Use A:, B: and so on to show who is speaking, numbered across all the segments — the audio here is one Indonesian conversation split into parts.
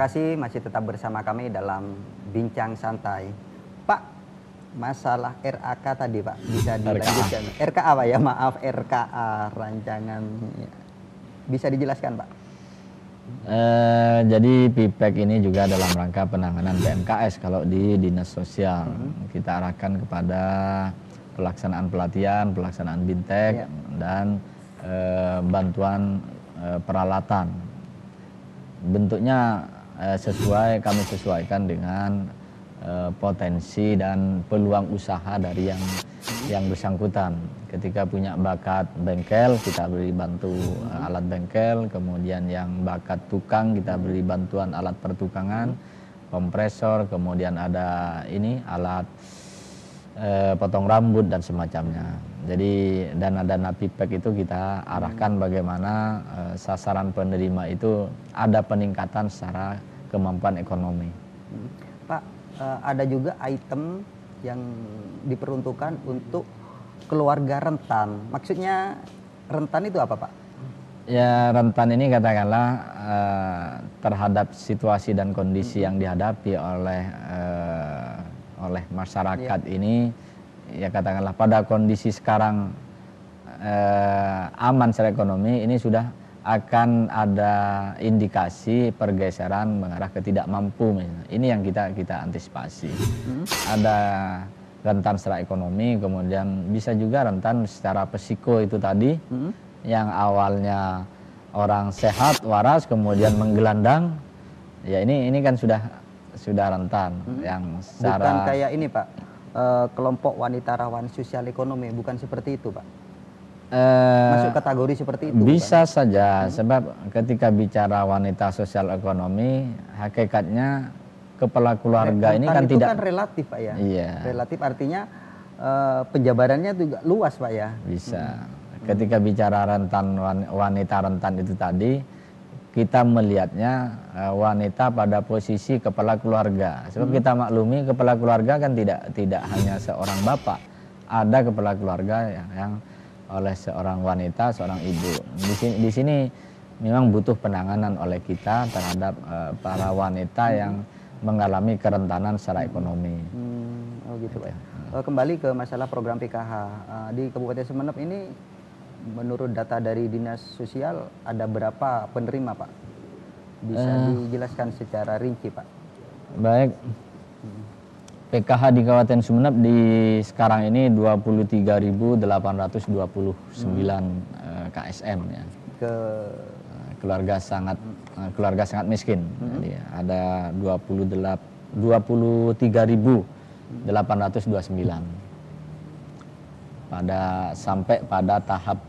A: kasih masih tetap bersama kami dalam Bincang Santai. Pak, masalah RAK tadi Pak, bisa dilanjutkan? RKA Pak ya, maaf RKA rancangan. Bisa dijelaskan Pak?
B: Jadi PIPEK ini juga dalam rangka penanganan PMKS kalau di Dinas Sosial. Kita arahkan kepada pelaksanaan pelatihan, pelaksanaan bintek, dan bantuan peralatan. Bentuknya kami sesuaikan dengan potensi dan peluang usaha dari yang bersangkutan. Ketika punya bakat bengkel, kita beri bantu alat bengkel. Kemudian yang bakat tukang, kita beri bantuan alat pertukangan, kompresor. Kemudian ada alat potong rambut dan semacamnya. Jadi dana-dana PIPEK itu kita arahkan bagaimana sasaran penerima itu ada peningkatan secara kemampuan ekonomi.
A: Pak, ada juga item yang diperuntukkan untuk keluarga rentan. Maksudnya rentan itu apa Pak?
B: Ya, rentan ini katakanlah terhadap situasi dan kondisi yang dihadapi oleh masyarakat ini, ya katakanlah pada kondisi sekarang aman secara ekonomi, ini sudah akan ada indikasi pergeseran mengarah ke tidak mampu. Ini yang kita antisipasi. Ada rentan secara ekonomi, kemudian bisa juga rentan secara psiko itu tadi, yang awalnya orang sehat waras kemudian menggelandang, ya ini kan sudah rentan. Yang secara
A: bukan kayak ini Pak, kelompok wanita rawan sosial ekonomi, bukan seperti itu Pak? Masuk kategori seperti itu?
B: Bisa saja, sebab ketika bicara wanita sosial ekonomi, hakikatnya kepala keluarga ini kan
A: itu
B: tidak
A: kan relatif Pak ya.
B: Iya.
A: Relatif artinya penjabarannya juga luas Pak ya.
B: Bisa. Ketika bicara wanita rentan itu tadi, kita melihatnya wanita pada posisi kepala keluarga. Sebab kita maklumi kepala keluarga kan tidak hanya seorang bapak, ada kepala keluarga yang oleh seorang wanita, seorang ibu. Di sini memang butuh penanganan oleh kita terhadap para wanita yang mengalami kerentanan secara ekonomi.
A: Oh gitu Pak. Kembali ke masalah program PKH di Kabupaten Sumeneb ini, menurut data dari Dinas Sosial ada berapa penerima Pak? Bisa dijelaskan secara rinci Pak?
B: Baik. PKH di Kabupaten Sumeneb di sekarang ini 23.829 KSM ya. Keluarga sangat miskin. Jadi ada 23.829 sampai pada tahap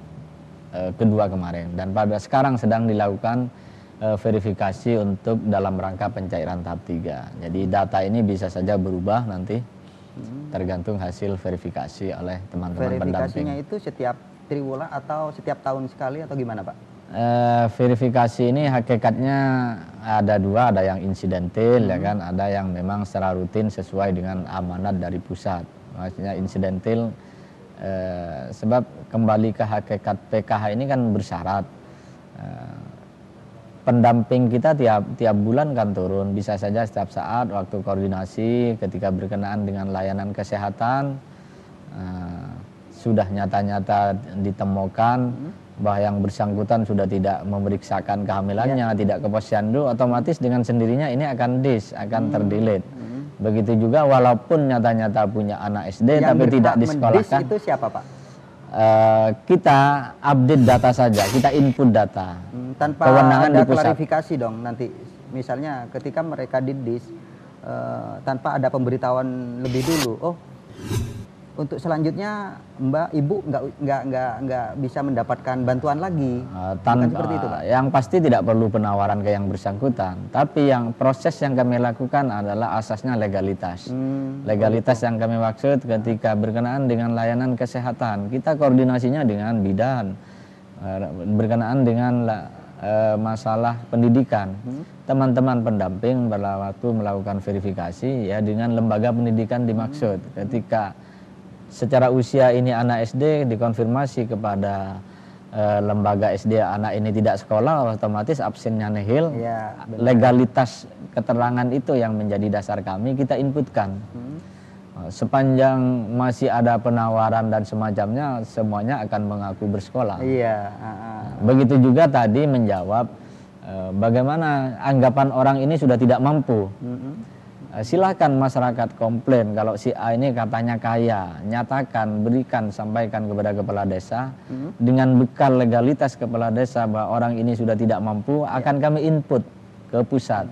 B: kedua kemarin, dan pada sekarang sedang dilakukan verifikasi untuk dalam rangka pencairan tahap 3. Jadi data ini bisa saja berubah nanti tergantung hasil verifikasi oleh teman-teman pendamping.
A: Verifikasinya itu setiap triwulan atau setiap tahun sekali atau gimana Pak?
B: Verifikasi ini hakikatnya ada dua, ada yang insidentil ya kan, ada yang memang secara rutin sesuai dengan amanat dari pusat. Maksudnya insidentil sebab kembali ke hakikat PKH ini kan bersyarat. Pendamping kita tiap bulan kan turun, bisa saja setiap saat waktu koordinasi ketika berkenaan dengan layanan kesehatan sudah nyata-nyata ditemukan bahwa yang bersangkutan sudah tidak memeriksakan kehamilannya, tidak ke posyandu, otomatis dengan sendirinya ini akan terdelete. Begitu juga walaupun nyata-nyata punya anak SD tapi tidak disekolahkan.
A: Itu siapa Pak?
B: Kita update data saja, kita input data.
A: Tanpa ada klarifikasi dong nanti. Misalnya ketika mereka didis tanpa ada pemberitahuan lebih dulu. Oh, untuk selanjutnya Ibu nggak bisa mendapatkan bantuan lagi. Seperti itu Pak?
B: Yang pasti tidak perlu penawaran ke yang bersangkutan. Tapi yang proses yang kami lakukan adalah asasnya legalitas. Legalitas yang kami maksud ketika berkenaan dengan layanan kesehatan, kita koordinasinya dengan bidan. Berkenaan dengan masalah pendidikan, teman-teman pendamping pada waktu melakukan verifikasi ya dengan lembaga pendidikan dimaksud. Ketika secara usia ini anak SD dikonfirmasi kepada lembaga SD anak ini tidak sekolah, otomatis absennya nihil.
A: Ya,
B: legalitas keterangan itu yang menjadi dasar kami, kita inputkan. Sepanjang masih ada penawaran dan semacamnya, semuanya akan mengaku bersekolah.
A: Iya.
B: Begitu juga tadi menjawab bagaimana anggapan orang ini sudah tidak mampu. Silahkan masyarakat komplain kalau si A ini katanya kaya, nyatakan, berikan, sampaikan kepada kepala desa. Dengan bekal legalitas kepala desa bahwa orang ini sudah tidak mampu, akan kami input ke pusat.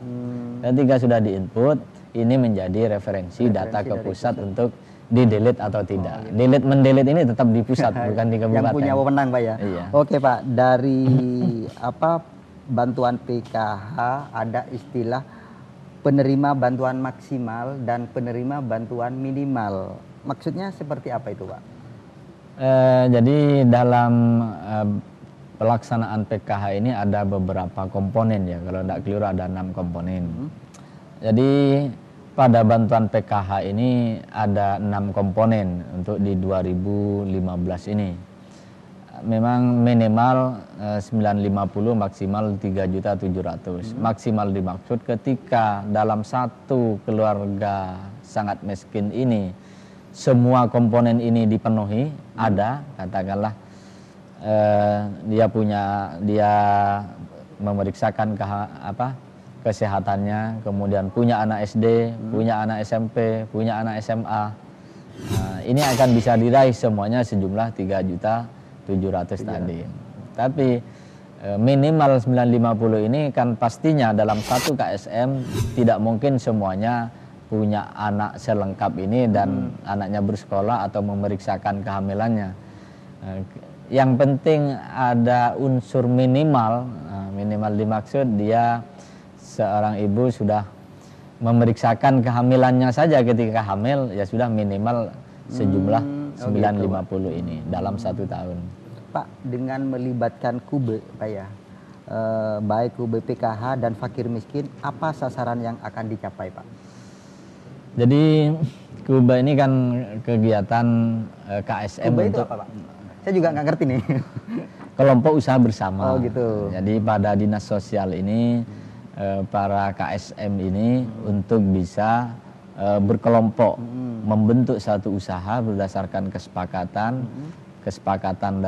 B: Ketika sudah diinput, ini menjadi referensi data ke pusat untuk di-delete atau tidak. Mendelete ini tetap di pusat, bukan di kabupaten.
A: Yang punya wewenang, Pak ya?
B: Iya.
A: Oke, Pak. Dari bantuan PKH ada istilah penerima bantuan maksimal dan penerima bantuan minimal. Maksudnya seperti apa itu, Pak?
B: Jadi dalam pelaksanaan PKH ini ada beberapa komponen ya. Kalau tidak keliru ada 6 komponen. Jadi pada bantuan PKH ini ada 6 komponen untuk di 2015 ini. Memang minimal 950, maksimal 3.700.000. Maksimal dimaksud ketika dalam satu keluarga sangat miskin ini semua komponen ini dipenuhi, ada katakanlah dia memeriksakan kesehatannya, kemudian punya anak SD, punya anak SMP, punya anak SMA. Ini akan bisa diraih semuanya sejumlah 3.700.000 tadi. Tapi minimal 950 ini kan pastinya dalam satu KSM tidak mungkin semuanya punya anak selengkap ini dan anaknya bersekolah atau memeriksakan kehamilannya. Yang penting ada unsur minimal. Minimal dimaksud dia seorang ibu sudah memeriksakan kehamilannya saja ketika hamil, ya sudah minimal sejumlah 950 ini dalam 1 tahun.
A: Pak, dengan melibatkan KUBE, Pak ya, baik KUBE PKH dan fakir miskin, apa sasaran yang akan dicapai, Pak?
B: Jadi KUBE ini kan kegiatan KSM
A: KUBE itu
B: untuk
A: apa, Pak? Saya juga nggak ngerti nih.
B: kelompok usaha bersama.
A: Oh gitu.
B: Jadi pada dinas sosial ini para KSM ini untuk bisa berkelompok membentuk satu usaha berdasarkan kesepakatan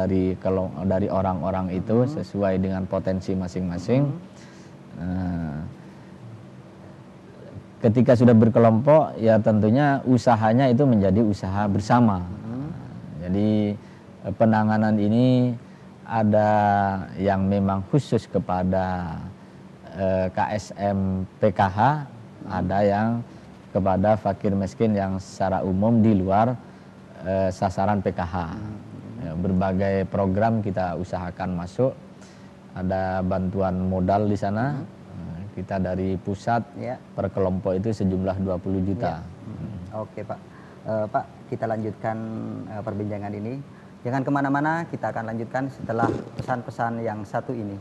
B: dari orang-orang itu sesuai dengan potensi masing-masing. Ketika sudah berkelompok, ya tentunya usahanya itu menjadi usaha bersama. Jadi penanganan ini ada yang memang khusus kepada KSM PKH, ada yang kepada fakir miskin yang secara umum di luar sasaran PKH. Berbagai program kita usahakan masuk, ada bantuan modal di sana. Kita dari pusat per kelompok itu sejumlah 20 juta.
A: Oke, Pak. Pak, kita lanjutkan perbincangan ini. Jangan kemana-mana, kita akan lanjutkan setelah pesan-pesan yang satu ini.